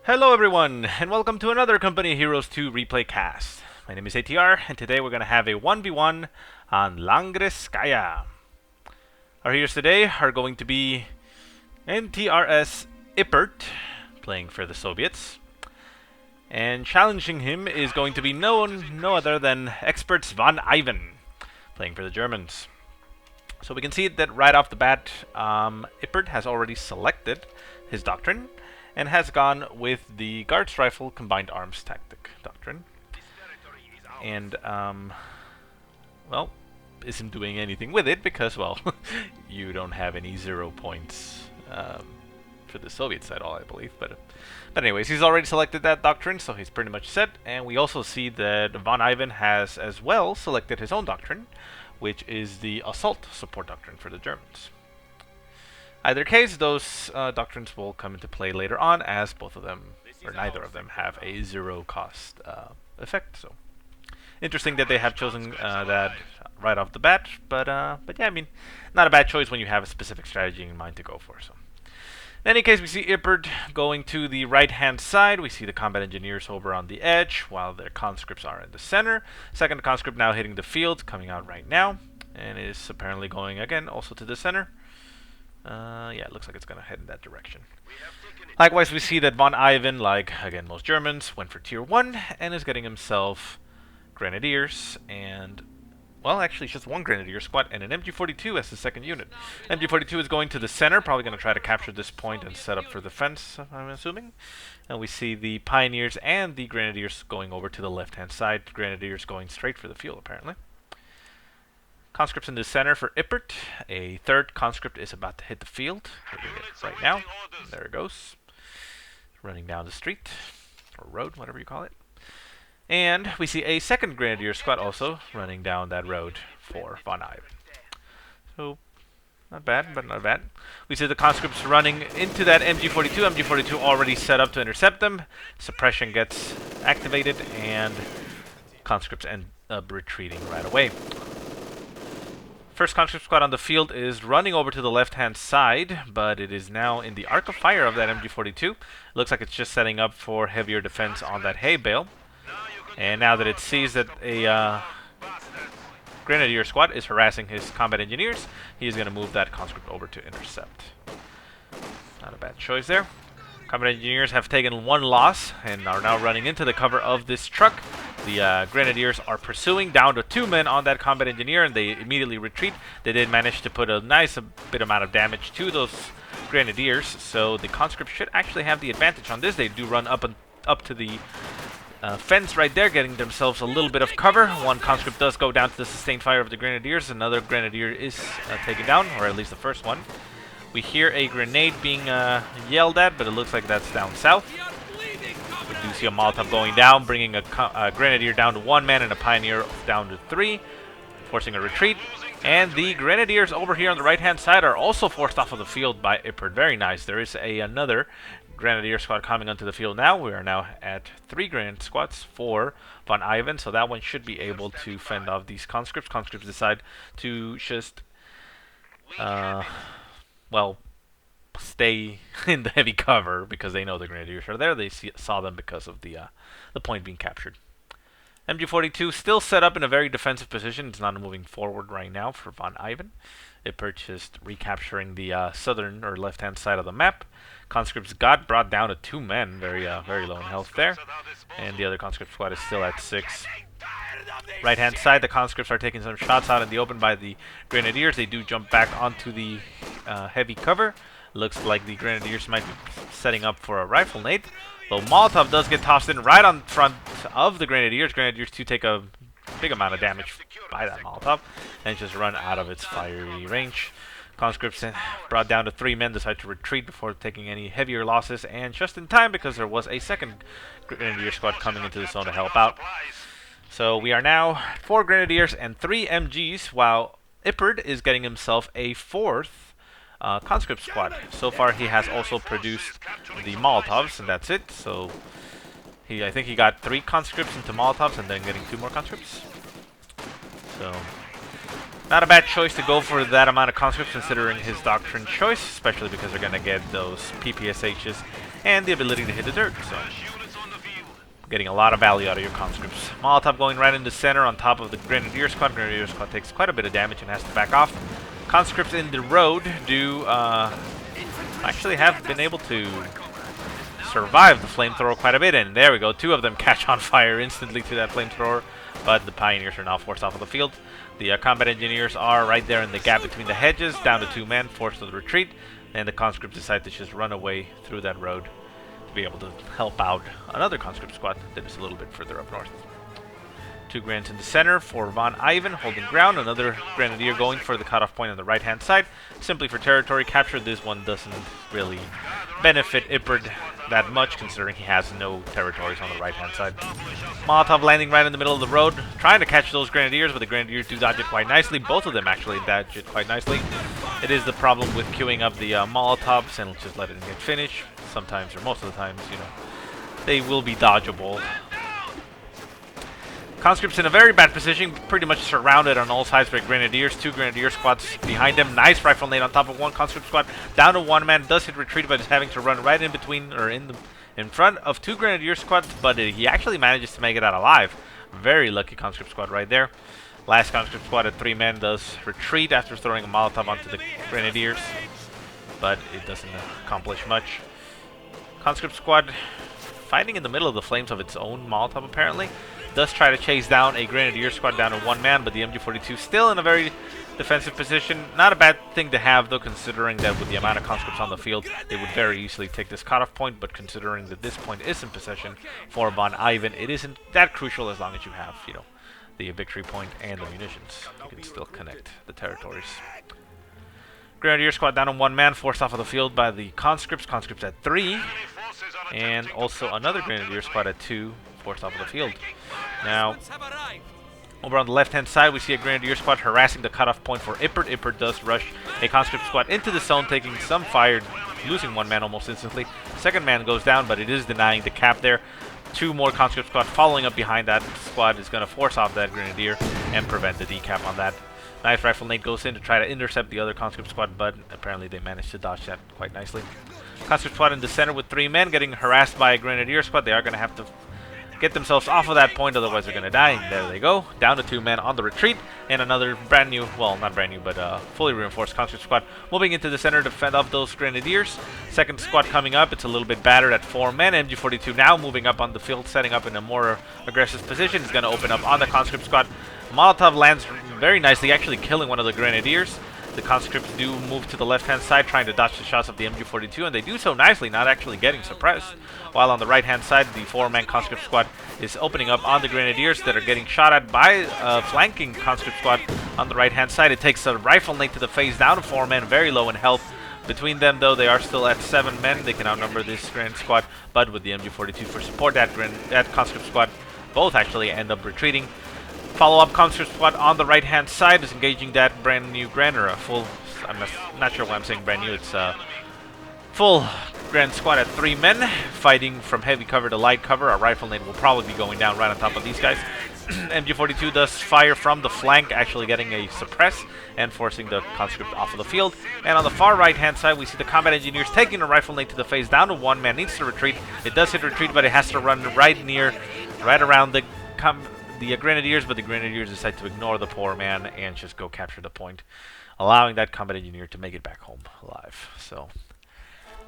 Hello everyone, and welcome to another Company Heroes 2 replay cast. My name is ATR, and today we're going to have a 1v1 on Langreskaya. Our heroes today are going to be NtRs Ippert, playing for the Soviets. And challenging him is going to be no other than EXPERTSVonIvan, playing for the Germans. So we can see that right off the bat, Ippert has already selected his doctrine and has gone with the Guards Rifle Combined Arms Tactic doctrine. And, well, isn't doing anything with it because, well, you don't have any 0 points for the Soviets at all, I believe. But anyways, he's already selected that doctrine, so he's pretty much set. And we also see that Von Ivan has as well selected his own doctrine, which is the Assault Support Doctrine for the Germans. Either case, those doctrines will come into play later on, as both of them, or neither of them, have a 0 cost effect. So, interesting that they have chosen that right off the bat. But yeah, I mean, not a bad choice when you have a specific strategy in mind to go for. So, in any case, we see Ippert going to the right-hand side. We see the combat engineers over on the edge, while their conscripts are in the center. Second conscript now hitting the field, coming out right now, and is apparently going again also to the center. Yeah, it looks like it's going to head in that direction. Likewise, we see that Von Ivan, like, again, most Germans, went for Tier 1 and is getting himself Grenadiers and, well, actually just one Grenadier squad and an MG42 as the second unit. MG42 is going to the center, probably going to try to capture this point and set up for defense, I'm assuming. And we see the Pioneers and the Grenadiers going over to the left-hand side. Grenadiers going straight for the field, apparently. Conscripts in the center for Ippert. A third conscript is about to hit the field. Hitting it right now. There it goes. Running down the street. Or road, whatever you call it. And we see a second Grenadier squad also running down that road for Von Ivan. So, not bad, but not bad. We see the conscripts running into that MG42. MG42 already set up to intercept them. Suppression gets activated, and conscripts end up retreating right away. First conscript squad on the field is running over to the left-hand side, but it is now in the arc of fire of that MG42. Looks like it's just setting up for heavier defense on that hay bale. And now that it sees that a Grenadier squad is harassing his combat engineers, he is going to move that conscript over to intercept. Not a bad choice there. Combat engineers have taken one loss and are now running into the cover of this truck. The Grenadiers are pursuing down to 2 men on that combat engineer, and they immediately retreat. They did manage to put a nice bit amount of damage to those Grenadiers, so the conscripts should actually have the advantage on this. They do run up to the fence right there, getting themselves a little bit of cover. One conscript does go down to the sustained fire of the Grenadiers. Another Grenadier is taken down, or at least the first one. We hear a grenade being yelled at, but it looks like that's down south. We do see a Molotov going down, bringing a Grenadier down to 1 man and a Pioneer down to 3, forcing a retreat. And the Grenadiers over here on the right-hand side are also forced off of the field by Ippert. Very nice. There is another Grenadier squad coming onto the field now. We are now at 3 Grand squads for Von Ivan, so that one should be able to fend off these conscripts. Conscripts decide to just, well, stay in the heavy cover because they know the Grenadiers are there. They saw them because of the point being captured. MG42 still set up in a very defensive position. It's not moving forward right now for Von Ivan. It purchased recapturing the southern or left-hand side of the map. Conscripts got brought down to 2 men, very low in health there, and the other conscript squad is still at 6. Right-hand side, the conscripts are taking some shots out in the open by the Grenadiers. They do jump back onto the heavy cover. Looks like the Grenadiers might be setting up for a rifle nade. Though Molotov does get tossed in right on front of the Grenadiers. Grenadiers do take a big amount of damage by that Molotov and just run out of its fiery range. Conscripts brought down to 3 men decide to retreat before taking any heavier losses, and just in time because there was a second Grenadier squad coming into the zone to help out. So we are now 4 Grenadiers and 3 MGs, while Ippert is getting himself a 4th conscript squad. So far he has also produced the Molotovs, and that's it. So I think he got 3 conscripts into Molotovs and then getting 2 more conscripts. So not a bad choice to go for that amount of conscripts considering his doctrine choice, especially because they're going to get those PPSHs and the ability to hit the dirt. So getting a lot of value out of your conscripts. Molotov going right in the center on top of the Grenadier Squad. Grenadier Squad takes quite a bit of damage and has to back off. Conscripts in the road do actually have been able to survive the flamethrower quite a bit, and there we go. 2 of them catch on fire instantly to that flamethrower, but the Pioneers are now forced off of the field. The combat engineers are right there in the gap between the hedges, down to 2 men, forced to the retreat, and the conscripts decide to just run away through that road to be able to help out another conscript squad that is a little bit further up north. 2 Grants in the center for Von Ivan holding ground. Another Grenadier going for the cutoff point on the right-hand side, simply for territory capture. This one doesn't really benefit Ippert that much, considering he has no territories on the right-hand side. Molotov landing right in the middle of the road, trying to catch those Grenadiers, but the Grenadiers do dodge it quite nicely. Both of them actually dodge it quite nicely. It is the problem with queuing up the Molotovs and just let it get finished. Sometimes, or most of the times, you know, they will be dodgeable. Conscripts in a very bad position, pretty much surrounded on all sides by Grenadiers. 2 Grenadier squads behind them. Nice rifle nade on top of 1 conscript squad. Down to 1 man. Does hit retreat, but is having to run right in between, or in front of 2 Grenadier squads. But he actually manages to make it out alive. Very lucky conscript squad right there. Last conscript squad at 3 men does retreat after throwing a Molotov onto the Grenadiers, but it doesn't accomplish much. Conscript squad fighting in the middle of the flames of its own Molotov apparently. Does try to chase down a Grenadier squad down to 1 man, but the MG42 still in a very defensive position. Not a bad thing to have, though, considering that with the amount of conscripts on the field, they would very easily take this cutoff point, but considering that this point is in possession for Von Ivan, it isn't that crucial as long as you have, you know, the victory point and the munitions. You can still connect the territories. Grenadier squad down to 1 man, forced off of the field by the conscripts. Conscripts at 3, and also another Grenadier squad at 2, forced off of the field. Now, over on the left-hand side, we see a Grenadier squad harassing the cutoff point for Ippert. Ippert does rush a conscript squad into the zone, taking some fire, losing 1 man almost instantly. Second man goes down, but it is denying the cap there. 2 more conscript squad following up behind that squad is going to force off that Grenadier and prevent the decap on that. Nice rifle nade goes in to try to intercept the other conscript squad, but apparently they managed to dodge that quite nicely. Conscript squad in the center with 3 men getting harassed by a Grenadier squad. They are going to have to get themselves off of that point, otherwise they're going to die. And there they go, down to 2 men on the retreat, and another brand new, well, not brand new, but fully reinforced conscript squad moving into the center to fend off those Grenadiers. Second squad coming up, it's a little bit battered at 4 men. MG42 now moving up on the field, setting up in a more aggressive position. It's going to open up on the conscript squad. Molotov lands very nicely, actually killing one of the Grenadiers. The conscripts do move to the left-hand side, trying to dodge the shots of the MG42, and they do so nicely, not actually getting suppressed. While on the right-hand side, the 4-man conscript squad is opening up on the Grenadiers that are getting shot at by a flanking conscript squad on the right-hand side. It takes a rifle nade to the face, down to 4 men, very low in health. Between them, though, they are still at 7 men. They can outnumber this Grand squad, but with the MG42 for support, that conscript squad both actually end up retreating. Follow-up conscript squad on the right-hand side is engaging that brand new Grand, or a full, I'm not sure why I'm saying brand new, it's a full Grand squad at 3 men, fighting from heavy cover to light cover. A rifle nade will probably be going down right on top of these guys. MG42 does fire from the flank, actually getting a suppress and forcing the conscript off of the field. And on the far right-hand side, we see the combat engineers taking a rifle nade to the face, down to 1 man, needs to retreat. It does hit retreat, but it has to run right around the Grenadiers, but the Grenadiers decide to ignore the poor man and just go capture the point, allowing that combat engineer to make it back home alive. So,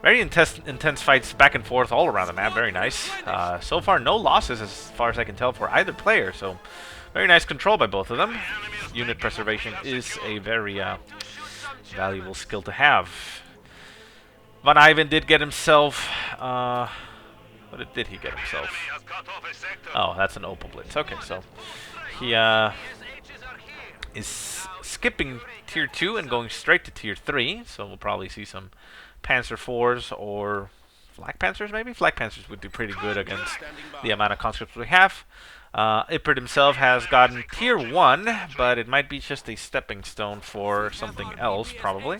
very intense fights back and forth all around the map. Very nice. So far, no losses as far as I can tell for either player. So, very nice control by both of them. Unit preservation is a very valuable skill to have. Von Ivan did get himself... what did he get himself? Oh, that's an Opal Blitz. Okay, so he is skipping Tier 2 and going straight to Tier 3. So we'll probably see some Panzer IVs or Flak Panzers, maybe? Flak Panzers would do pretty good against the amount of conscripts we have. Ippert himself has gotten Tier 1, but it might be just a stepping stone for something else, probably.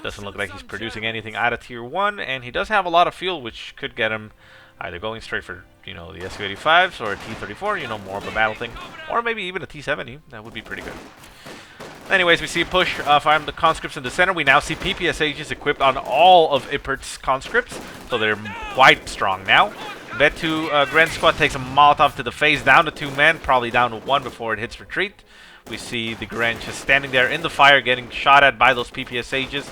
Doesn't look like he's producing anything out of Tier 1, and he does have a lot of fuel, which could get him either going straight for, you know, the SU-85s or a T-34, you know, more of a battle thing, or maybe even a T-70. That would be pretty good. Anyways, we see a push from the conscripts in the center. We now see PPSHs equipped on all of Ippert's conscripts, so they're quite strong now. V2 Grand Squad takes a Molotov to the face, down to 2 men, probably down to 1 before it hits retreat. We see the Grand just standing there in the fire, getting shot at by those PPSHs.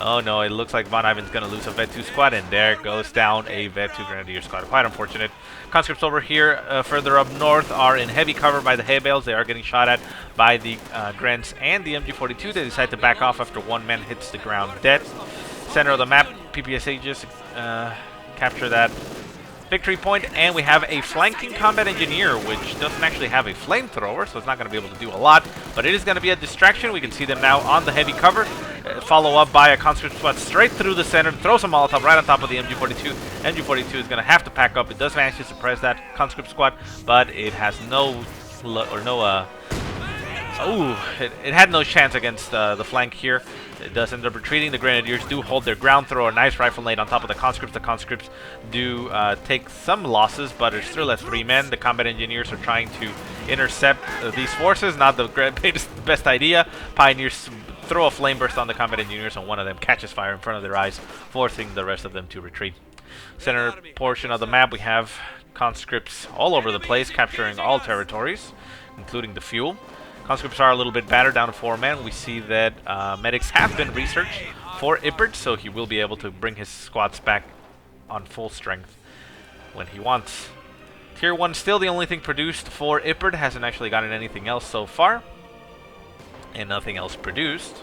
Oh no, it looks like Von Ivan's going to lose a Vet 2 squad, and there goes down a Vet 2 Grenadier squad. Quite unfortunate. Conscripts over here, further up north, are in heavy cover by the hay bales. They are getting shot at by the Grants and the MG42. They decide to back off after 1 man hits the ground dead. Center of the map, PPSHs capture that victory point, and we have a flanking combat engineer, which doesn't actually have a flamethrower, so it's not going to be able to do a lot, but it is going to be a distraction. We can see them now on the heavy cover, follow up by a conscript squad straight through the center, throws a Molotov right on top of the MG42. MG42 is going to have to pack up. It does manage to suppress that conscript squad, but it has it had no chance against the flank here. It does end up retreating. The Grenadiers do hold their ground, throw a nice rifle nade on top of the conscripts. The conscripts do take some losses, but are still at 3 men. The combat engineers are trying to intercept these forces. Not the best idea. Pioneers throw a flame burst on the combat engineers, and one of them catches fire in front of their eyes, forcing the rest of them to retreat. Center portion of the map, we have conscripts all over the place, capturing all territories, including the fuel. Conscripts are a little bit battered, down to 4 men. We see that medics have been researched for Ippert, so he will be able to bring his squads back on full strength when he wants. Tier 1 still the only thing produced for Ippert. Hasn't actually gotten anything else so far. And nothing else produced.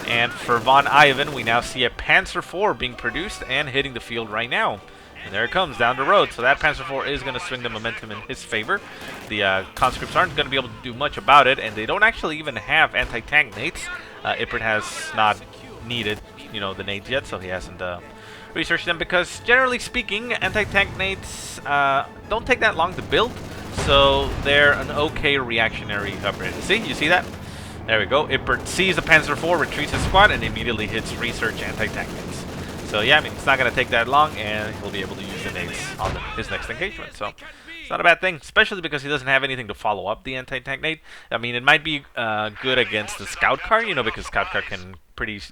And for Von Ivan, we now see a Panzer IV being produced and hitting the field right now. And there it comes, down the road. So that Panzer IV is going to swing the momentum in his favor. The conscripts aren't going to be able to do much about it, and they don't actually even have anti-tank nades. Ippert has not needed, the nades yet, so he hasn't researched them, because generally speaking, anti-tank nades don't take that long to build, so they're an okay reactionary upgrade. See? You see that? There we go. Ippert sees the Panzer IV, retreats his squad, and immediately hits research anti-tank nades. So yeah, I mean, it's not going to take that long, and he'll be able to use the nades on his next engagement. So it's not a bad thing, especially because he doesn't have anything to follow up the anti-tank nade. I mean, it might be good against the scout car, because scout car can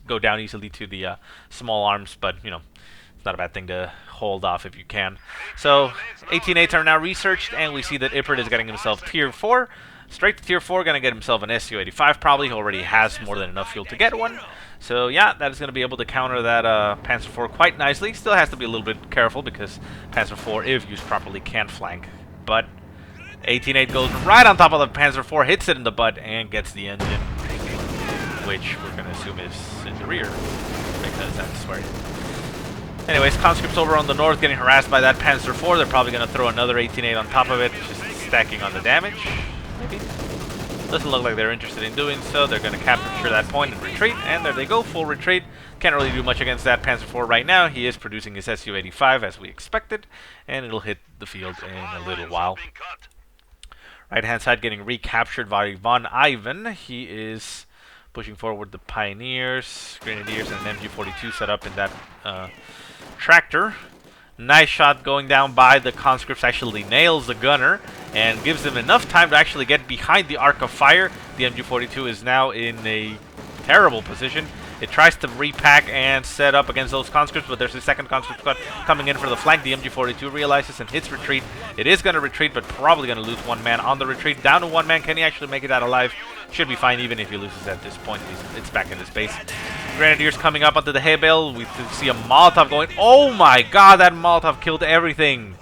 go down easily to the small arms, but, it's not a bad thing to hold off if you can. So 18-8s are now researched, and we see that Ippert is getting himself tier 4. Straight to tier 4, going to get himself an Su-85 probably. He already has more than enough fuel to get one. So yeah, that is going to be able to counter that Panzer IV quite nicely. Still has to be a little bit careful, because Panzer IV, if used properly, can flank. But 18-8 goes right on top of the Panzer IV, hits it in the butt, and gets the engine, which we're going to assume is in the rear, because that's where... Anyways, conscripts over on the north getting harassed by that Panzer IV. They're probably going to throw another 18-8 on top of it, just stacking on the damage. Maybe. Doesn't look like they're interested in doing so. They're going to capture that point and retreat, and there they go, full retreat. Can't really do much against that Panzer IV right now. He is producing his Su-85 as we expected, and it'll hit the field in a little while. Right-hand side getting recaptured by Von Ivan. He is pushing forward the Pioneers, Grenadiers, and an MG42 set up in that tractor. Nice shot going down by the conscripts, actually nails the gunner and gives them enough time to actually get behind the arc of fire. The MG42 is now in a terrible position. It tries to repack and set up against those conscripts, but there's a second conscript squad coming in for the flank. The MG42 realizes and hits retreat. It is going to retreat, but probably going to lose 1 man on the retreat. Down to 1 man. Can he actually make it out alive? Should be fine even if he loses at this point. It's back in his base. Grenadiers coming up onto the hay bale. We see a Molotov going. Oh my god, that Molotov killed everything.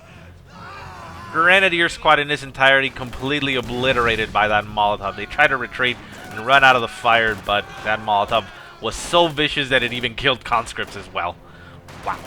Grenadier squad in its entirety completely obliterated by that Molotov. They try to retreat and run out of the fire, but that Molotov was so vicious that it even killed conscripts as well. Wow.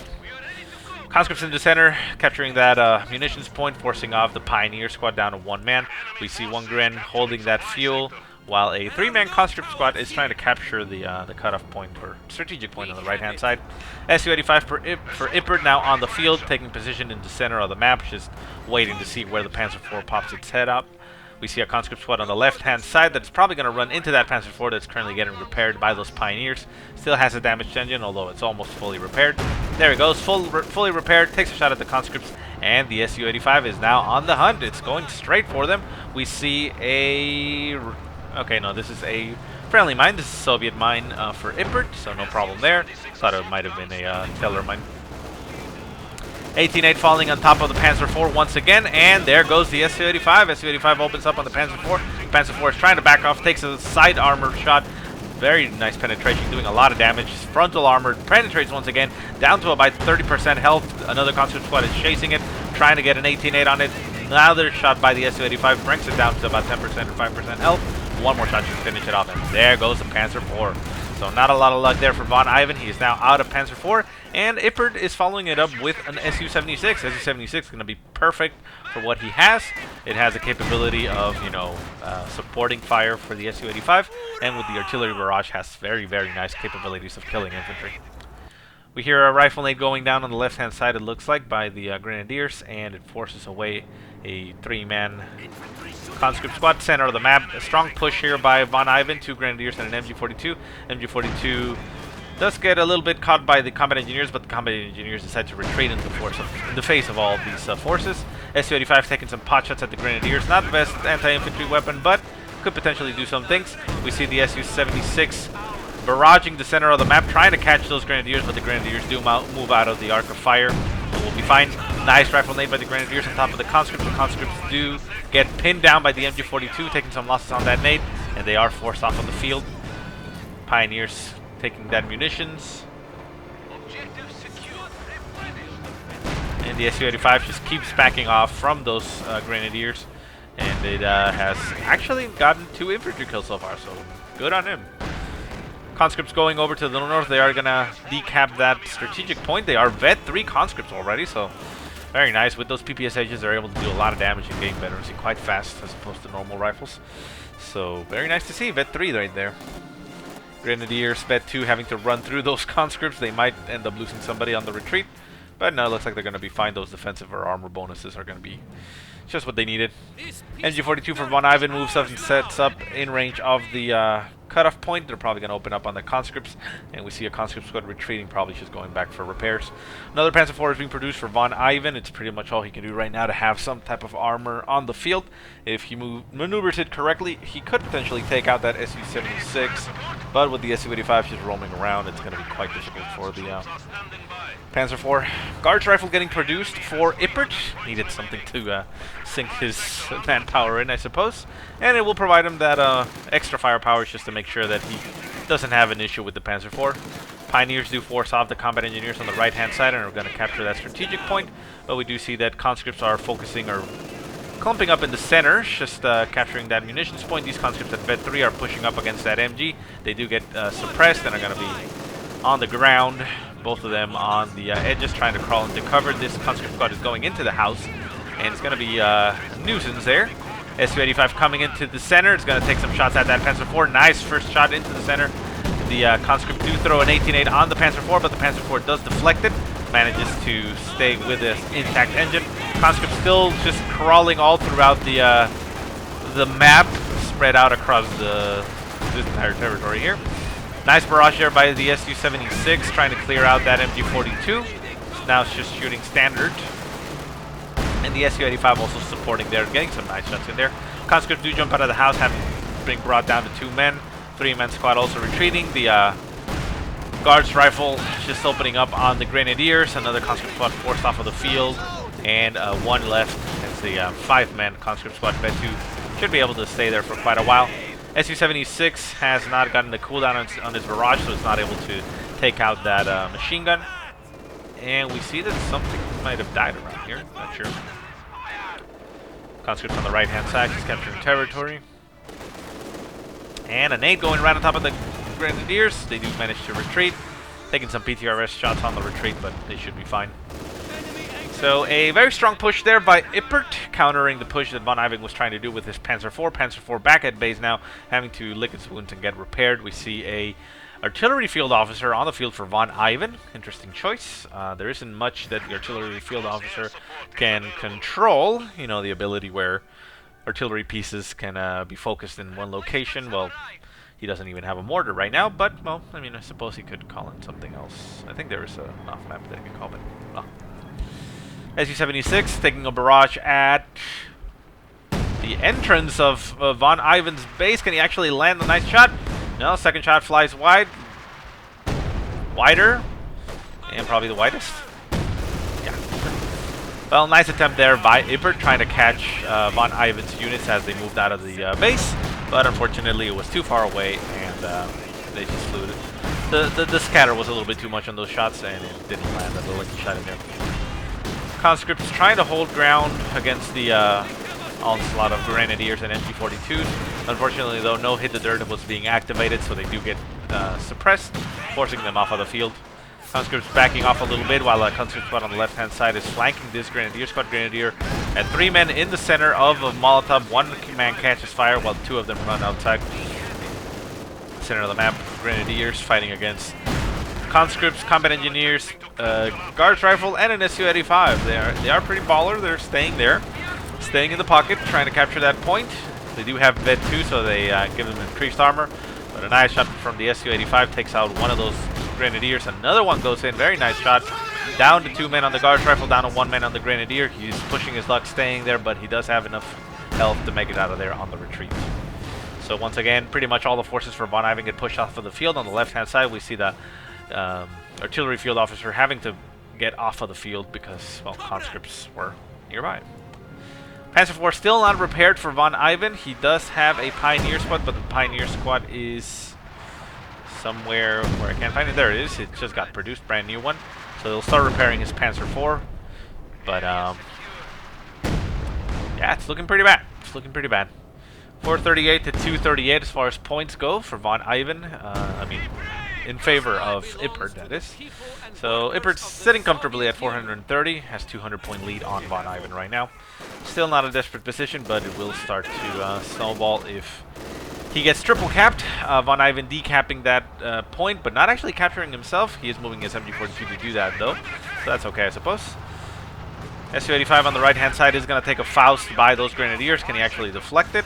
Conscripts in the center, capturing that munitions point, forcing off the Pioneer squad down to 1 man. We see 1 Gren holding that fuel, while a 3-man conscript squad is trying to capture the cutoff point, or strategic point on the right-hand side. Su-85 for Ippert now on the field, taking position in the center of the map, just waiting to see where the Panzer IV pops its head up. We see a conscript squad on the left-hand side that's probably going to run into that Panzer IV that's currently getting repaired by those Pioneers. Still has a damaged engine, although it's almost fully repaired. There he goes, fully repaired, takes a shot at the conscripts, and the Su-85 is now on the hunt. It's going straight for them. We see a... Okay, no, this is a friendly mine. This is a Soviet mine for Ippert, so no problem there. Thought it might have been a Teller mine. 18-8 falling on top of the Panzer IV once again, and there goes the Su-85. Su-85 opens up on the Panzer IV. Panzer IV is trying to back off, takes a side armor shot. Very nice penetration, doing a lot of damage. Frontal armor penetrates once again, down to about 30% health. Another conscript squad is chasing it, trying to get an 18-8 on it. Another shot by the Su-85 brings it down to about 10% or 5% health. One more shot to finish it off, and there goes the Panzer IV. So not a lot of luck there for von Ivan. He is now out of Panzer IV, and Ippert is following it up with an Su-76. Su-76 is going to be perfect for what he has. It has the capability of, you know, supporting fire for the Su-85, and with the artillery barrage has very, very nice capabilities of killing infantry. We hear a rifle nade going down on the left-hand side, it looks like, by the Grenadiers, and it forces away a 3-man conscript squad. Center of the map. A strong push here by von Ivan, 2 Grenadiers and an MG42. MG42 does get a little bit caught by the combat engineers, but the combat engineers decide to retreat in the face of all of these forces. Su-85 taking some pot shots at the Grenadiers. Not the best anti-infantry weapon, but could potentially do some things. We see the Su-76 barraging the center of the map, trying to catch those Grenadiers, but the Grenadiers do move out of the arc of fire. We'll be fine. Nice rifle nade by the Grenadiers on top of the conscripts. The conscripts do get pinned down by the MG42, taking some losses on that nade, and they are forced off on the field. Pioneers taking that munitions. And the Su-85 just keeps backing off from those Grenadiers, and it has actually gotten 2 infantry kills so far, so good on him. Conscripts going over to the north. They are going to decap that strategic point. They are Vet 3 conscripts already, so very nice. With those PPSHs, they're able to do a lot of damage and gain veterancy quite fast as opposed to normal rifles. So very nice to see. Vet 3 right there. Grenadiers, Vet 2 having to run through those conscripts. They might end up losing somebody on the retreat, but no, it looks like they're going to be fine. Those defensive or armor bonuses are going to be just what they needed. MG42 for von Ivan moves up and sets up in range of the cutoff point. They're probably going to open up on the conscripts, and we see a conscript squad retreating, probably just going back for repairs. Another Panzer IV is being produced for von Ivan. It's pretty much all he can do right now to have some type of armor on the field. If he maneuvers it correctly, he could potentially take out that Su-76, but with the Su-85 just roaming around, it's going to be quite difficult for the Panzer IV. Guards rifle getting produced for Ippert. Needed something to sink his manpower in, I suppose. And it will provide him that extra firepower just to make sure that he doesn't have an issue with the Panzer IV. Pioneers do force off the combat engineers on the right-hand side and are going to capture that strategic point. But we do see that conscripts are focusing or clumping up in the center, just capturing that munitions point. These conscripts at Vet 3 are pushing up against that MG. They do get suppressed and are going to be on the ground. Both of them on the edges trying to crawl into cover. This conscript squad is going into the house, and it's going to be a nuisance there. Su-85 coming into the center. It's going to take some shots at that Panzer IV. Nice first shot into the center. The conscript do throw an 18-8 on the Panzer IV, but the Panzer IV does deflect it. Manages to stay with this intact engine. Conscript still just crawling all throughout the map, spread out across this entire territory here. Nice barrage there by the Su-76, trying to clear out that MG42. Now it's just shooting standard. And the Su-85 also supporting there, getting some nice shots in there. Conscripts do jump out of the house, having been brought down to 2 men. 3-man squad also retreating. The Guards rifle just opening up on the Grenadiers. Another conscript squad forced off of the field. And 1 left. It's the 5-man conscript squad. Vet 2 should be able to stay there for quite a while. Su-76 has not gotten the cooldown on his barrage, so it's not able to take out that machine gun. And we see that something might have died around here. Not sure. Conscripts on the right-hand side, just capturing territory. And a nade going right on top of the Grenadiers. They do manage to retreat. Taking some PTRS shots on the retreat, but they should be fine. So a very strong push there by Ippert, countering the push that von Ivan was trying to do with his Panzer IV. Panzer IV back at base now, having to lick its wounds and get repaired. We see a artillery field officer on the field for von Ivan. Interesting choice. There isn't much that the artillery field officer can control. You know, the ability where artillery pieces can be focused in one location. Well, he doesn't even have a mortar right now, but, well, I mean, I suppose he could call in something else. I think there is an off-map that he can call in. Oh. SU-76 taking a barrage at the entrance of von Ivan's base. Can he actually land a nice shot? No, second shot flies wide. Wider. And probably the widest. Yeah. Well, nice attempt there by Ippert trying to catch von Ivan's units as they moved out of the base. But unfortunately, it was too far away, and they just flew it. The scatter was a little bit too much on those shots, and it didn't land at the lucky shot in there. Conscripts trying to hold ground against the onslaught of Grenadiers and MG42s. Unfortunately, though, no hit the dirt was being activated, so they do get suppressed, forcing them off of the field. Conscripts backing off a little bit, while a conscript squad on the left-hand side is flanking this Grenadier squad. Grenadier and 3 men in the center of a Molotov. 1 man catches fire, while 2 of them run outside. Center of the map, Grenadiers fighting against conscripts, combat engineers, guards rifle, and an Su-85. They are pretty baller. They're staying there, staying in the pocket, trying to capture that point. They do have Ved 2, so they give them increased armor. But a nice shot from the Su-85 takes out one of those Grenadiers. Another one goes in. Very nice shot. Down to 2 men on the guards rifle, down to 1 man on the Grenadier. He's pushing his luck, staying there, but he does have enough health to make it out of there on the retreat. So once again, pretty much all the forces for von Ivan get pushed off of the field. On the left-hand side, we see the artillery field officer having to get off of the field because, well, conscripts were nearby. Panzer IV still not repaired for von Ivan. He does have a Pioneer squad, but the Pioneer squad is somewhere where I can't find it. There it is. It just got produced, brand new one. So they'll start repairing his Panzer IV. But, yeah, it's looking pretty bad. It's looking pretty bad. 438 to 238 as far as points go for von Ivan. I mean, in favor of Ippert, that is. So Ippert's sitting comfortably at 430, has 200-point lead on von Ivan right now. Still not a desperate position, but it will start to snowball if he gets triple capped. Von Ivan decapping that point, but not actually capturing himself. He is moving his MG42 to do that, though, so that's okay, I suppose. Su-85 on the right-hand side is going to take a Faust by those Grenadiers. Can he actually deflect it?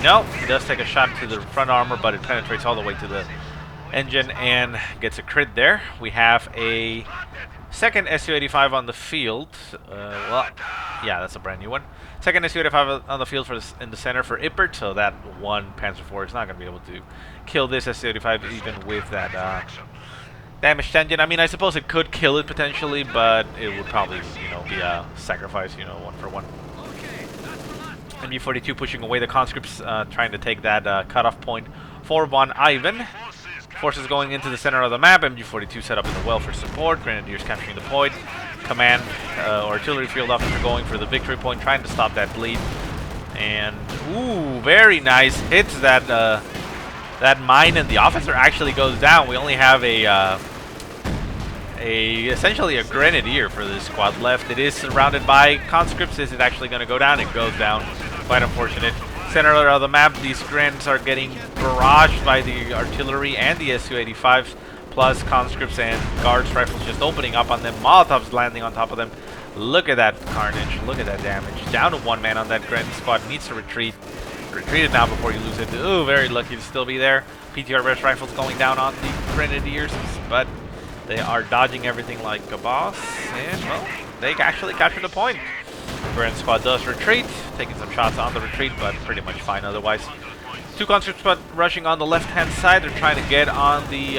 No, he does take a shot to the front armor, but it penetrates all the way to the engine and gets a crit there. We have a second Su-85 on the field. Well, yeah, that's a brand new one. Second Su-85 on the field in the center for Ippert, so that one Panzer IV is not going to be able to kill this Su-85 even with that damaged engine. I mean, I suppose it could kill it potentially, but it would probably, you know, be a sacrifice, you know, 1-for-1. MG42 pushing away the conscripts, trying to take that cutoff point for von Ivan. Forces going into the center of the map. MG42 set up in the well for support. Grenadiers capturing the point. Command artillery field officer going for the victory point, trying to stop that bleed. And ooh, very nice hits that that mine, and the officer actually goes down. We only have essentially a Grenadier for this squad left. It is surrounded by conscripts. Is it actually going to go down? It goes down. Quite unfortunate. Center of the map, these Grens are getting barraged by the artillery and the Su-85s, plus conscripts and guards rifles just opening up on them. Molotovs landing on top of them. Look at that carnage. Look at that damage. Down to 1 man on that Gren squad. Needs to retreat. Retreat it now before you lose it. Ooh, very lucky to still be there. PTR burst rifles going down on the Grenadiers, but they are dodging everything like a boss. And, well, they actually captured the point. Gren squad does retreat, taking some shots on the retreat, but pretty much fine otherwise. 2 conscript squad rushing on the left-hand side. They're trying to get on the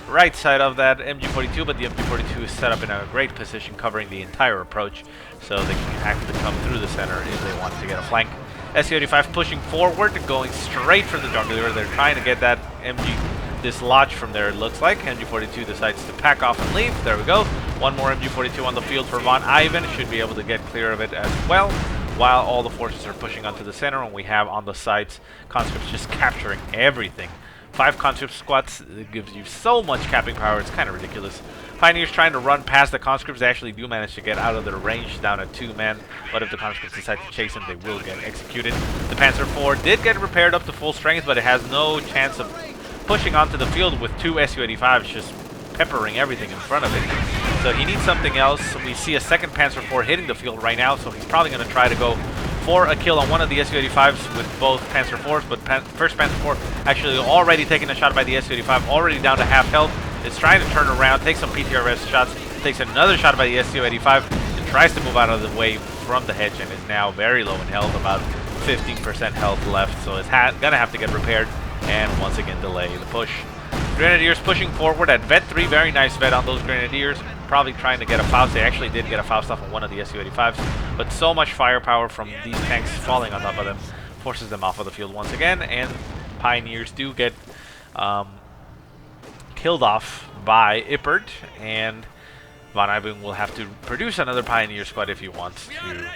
right side of that MG42, but the MG42 is set up in a great position, covering the entire approach, so they can actually come through the center if they want to get a flank. Su-85 pushing forward, going straight for the jugular. They're trying to get that MG dislodged from there, it looks like. MG42 decides to pack off and leave. There we go. 1 more MG42 on the field for von Ivan. Should be able to get clear of it as well, while all the forces are pushing onto the center, and we have on the sides conscripts just capturing everything. 5 conscript squads, it gives you so much capping power, it's kind of ridiculous. Pioneers trying to run past the conscripts. They actually do manage to get out of their range down at 2 men, but if the conscripts decide to chase them, they will get executed. The Panzer IV did get repaired up to full strength, but it has no chance of pushing onto the field with 2 Su-85s just peppering everything in front of it. So he needs something else. We see a second Panzer IV hitting the field right now, so he's probably going to try to go for a kill on one of the Su-85s with both Panzer IVs, but first Panzer IV actually already taking a shot by the Su-85, already down to half health. Is trying to turn around, takes some PTRS shots, takes another shot by the Su-85, and tries to move out of the way from the hedge, and is now very low in health, about 15% health left, so it's gonna have to get repaired, and once again delay the push. Grenadiers pushing forward at Vet 3, very nice vet on those Grenadiers, probably trying to get a Faust. They actually did get a Faust off of one of the Su-85s, but so much firepower from these tanks falling on top of them forces them off of the field once again, and Pioneers do get killed off by Ippert, and Von Ivan will have to produce another Pioneer squad if he wants to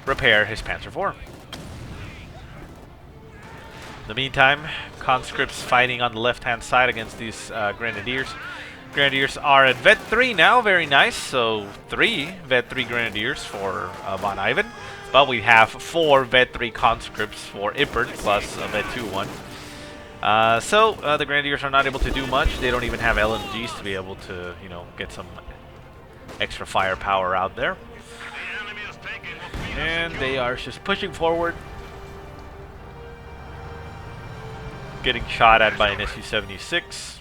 repair his Panzer IV. In the meantime, conscripts fighting on the left-hand side against these Grenadiers. Grenadiers are at Vet 3 now, very nice. So 3 Vet 3 Grenadiers for Von Ivan, but we have 4 Vet 3 conscripts for Ippert plus a Vet 2 one. So the Grenadiers are not able to do much. They don't even have LMGs to be able to, you know, get some extra firepower out there. And they are just pushing forward, getting shot at by an Su-76.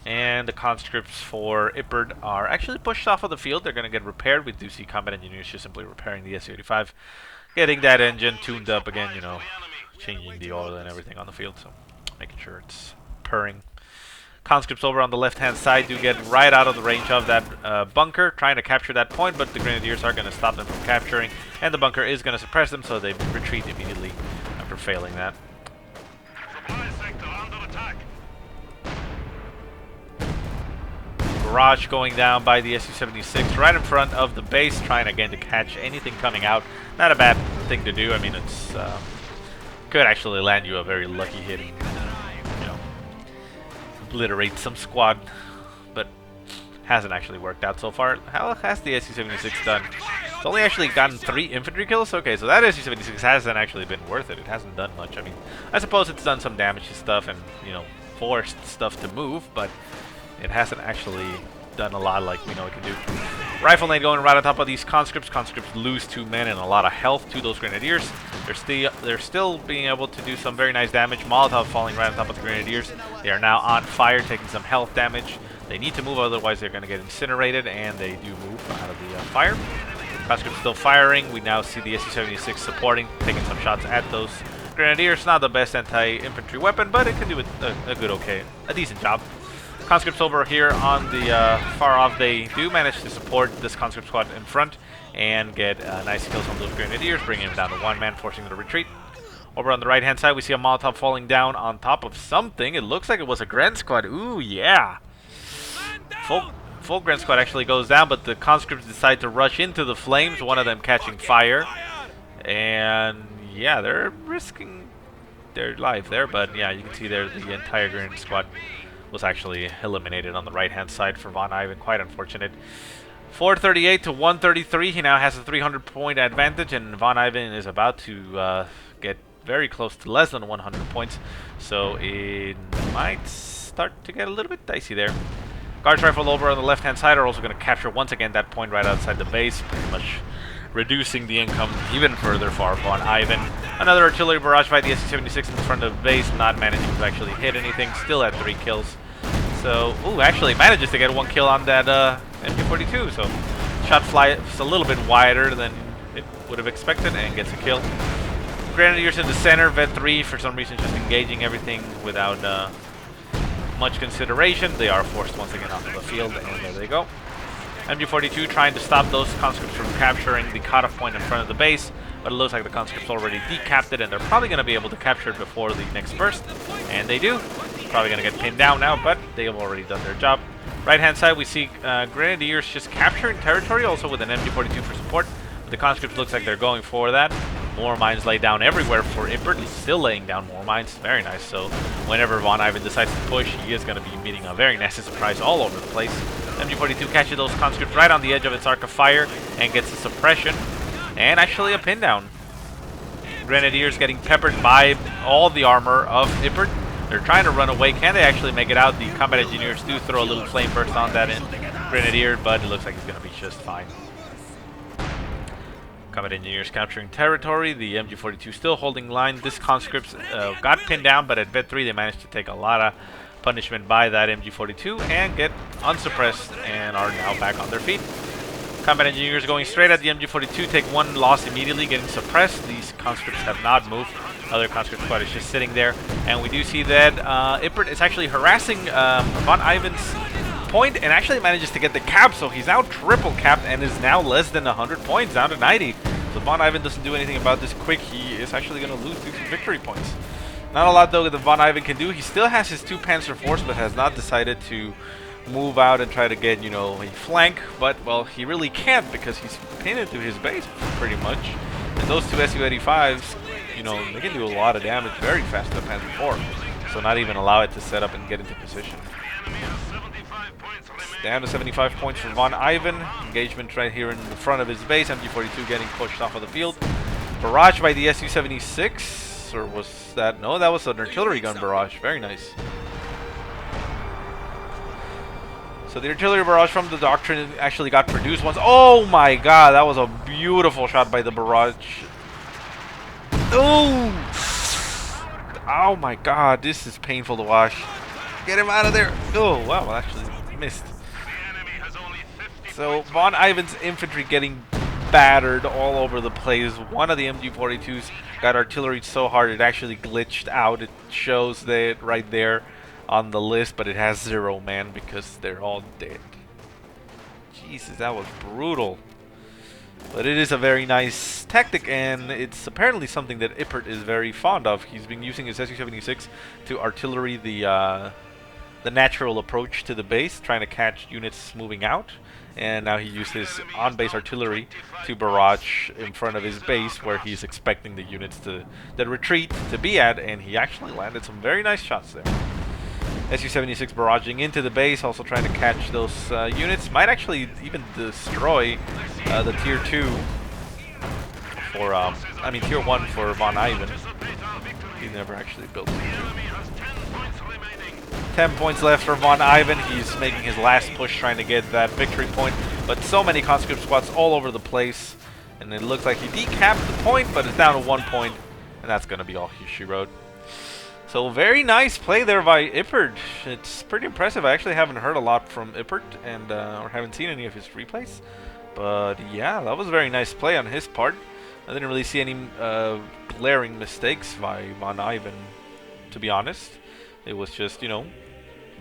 And the conscripts for Ippert are actually pushed off of the field. They're going to get repaired. We do see combat engineers just simply repairing the Su-85, getting that engine tuned up again, you know, changing the oil and everything on the field, so making sure it's purring. Conscripts over on the left-hand side do get right out of the range of that bunker, trying to capture that point, but the Grenadiers are going to stop them from capturing, and the bunker is going to suppress them, so they retreat immediately after failing that. Barrage going down by the Su-76 right in front of the base, trying again to catch anything coming out. Not a bad thing to do. I mean, it's could actually land you a very lucky hit and, you know, obliterate some squad, but hasn't actually worked out so far. How has the Su-76 done? It's only actually gotten 3 infantry kills. Okay, so that Su-76 hasn't actually been worth it. It hasn't done much. I mean, I suppose it's done some damage to stuff and, you know, forced stuff to move, but it hasn't actually done a lot like we know it can do. Rifle lane going right on top of these conscripts. Conscripts lose 2 men and a lot of health to those Grenadiers. They're still being able to do some very nice damage. Molotov falling right on top of the Grenadiers. They are now on fire, taking some health damage. They need to move, otherwise they're going to get incinerated, and they do move out of the fire. Conscripts still firing. We now see the Su-76 supporting, taking some shots at those Grenadiers. Not the best anti-infantry weapon, but it can do a decent job. Conscripts over here on the far off, they do manage to support this conscript squad in front and get nice kills on those Grenadiers, bringing them down to 1 man, forcing them to retreat. Over on the right hand side, we see a Molotov falling down on top of something. It looks like it was a Gren squad. Ooh, yeah. Full Gren squad actually goes down, but the conscripts decide to rush into the flames, one of them catching fire. And yeah, they're risking their life there, but yeah, you can see there the entire Gren squad was actually eliminated on the right-hand side for Von Ivan. Quite unfortunate. 438 to 133. He now has a 300-point advantage, and Von Ivan is about to get very close to less than 100 points. So it might start to get a little bit dicey there. Guards rifle over on the left-hand side are also going to capture once again that point right outside the base, pretty much reducing the income even further for Von Ivan. Another artillery barrage by the Su-76 in front of the base, not managing to actually hit anything, still at 3 kills. So, ooh, actually manages to get 1 kill on that MG42, so shot flies a little bit wider than it would have expected and gets a kill. Grenadiers in the center, Vet 3 for some reason just engaging everything without much consideration. They are forced once again onto the field, and there they go. MG42 trying to stop those conscripts from capturing the cutoff point in front of the base, but it looks like the conscripts already decapped it, and they're probably going to be able to capture it before the next burst, and they do. Probably going to get pinned down now, but they have already done their job. Right hand side, we see Grenadiers just capturing territory, also with an MG42 for support. The conscripts looks like they're going for that. More mines laid down everywhere for Ippert. He's still laying down more mines. Very nice. So whenever Von Ivan decides to push, he is going to be meeting a very nasty surprise all over the place. MG42 catches those conscripts right on the edge of its arc of fire and gets a suppression and actually a pin down. Grenadiers getting peppered by all the armor of Ippert. They're trying to run away. Can they actually make it out? The combat engineers do throw a little flame burst on that Grenadier, but it looks like he's going to be just fine. Combat engineers capturing territory. The MG42 still holding line. This conscripts got pinned down, but at bed 3 they managed to take a lot of punishment by that MG42 and get unsuppressed and are now back on their feet. Combat engineers going straight at the MG42, take one loss immediately, getting suppressed. These conscripts have not moved. Other conscript squad is just sitting there, and we do see that Ippert is actually harassing von Ivan's point and actually manages to get the cap, so he's now triple capped and is now less than 100 points, down to 90. So von Ivan doesn't do anything about this quick. He is actually going to lose these victory points. Not a lot though that von Ivan can do. He still has his 2 Panzer force, but has not decided to move out and try to get, you know, a flank. But, well, he really can't because he's pinned into his base pretty much. And those 2 Su-85s, you know, they can do a lot of damage very fast to the Panzer IV. So not even allow it to set up and get into position. Down to 75 points for von Ivan. Engagement right here in the front of his base. MG42 getting pushed off of the field. Barrage by the Su-76. Or was that? No, that was an artillery gun barrage. Very nice. So the artillery barrage from the Doctrine actually got produced once. Oh my god, that was a beautiful shot by the barrage. Oh! Oh my god, this is painful to watch. Get him out of there. Oh, wow, actually missed. So von Ivan's infantry getting battered all over the place. One of the MG42s got artillery so hard it actually glitched out. It shows that right there on the list, but it has 0 man because they're all dead. Jesus, that was brutal. But it is a very nice tactic, and it's apparently something that Ippert is very fond of. He's been using his Su-76 to artillery the natural approach to the base, trying to catch units moving out. And now he used his on-base artillery to barrage in front of his base where he's expecting the units to retreat to be at, and he actually landed some very nice shots there. Su-76 barraging into the base, also trying to catch those units. Might actually even destroy the Tier 2 for, I mean Tier 1 for von Ivan. He never actually built Tier 2. 10 points left for von Ivan. He's making his last push trying to get that victory point, but so many conscript squads all over the place, and it looks like he decapped the point, but it's down to 1 point, and that's going to be all she wrote. So very nice play there by Ippert. It's pretty impressive. I actually haven't heard a lot from Ippert, and or haven't seen any of his replays, but yeah, that was a very nice play on his part. I didn't really see any glaring mistakes by von Ivan, to be honest. It was just, you know,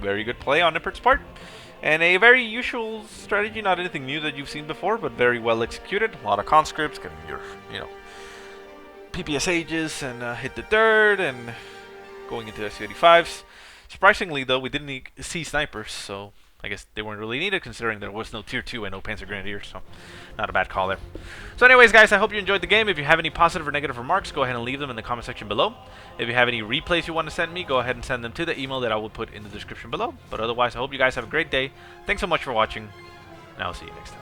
very good play on Ippert's part. And a very usual strategy, not anything new that you've seen before, but very well executed. A lot of conscripts, getting your, you know, PPSHs and hit the dirt and going into Su-85s. Surprisingly, though, we didn't see snipers, so I guess they weren't really needed considering there was no Tier 2 and no Panzer Grenadiers, so not a bad call there. So anyways, guys, I hope you enjoyed the game. If you have any positive or negative remarks, go ahead and leave them in the comment section below. If you have any replays you want to send me, go ahead and send them to the email that I will put in the description below. But otherwise, I hope you guys have a great day. Thanks so much for watching, and I'll see you next time.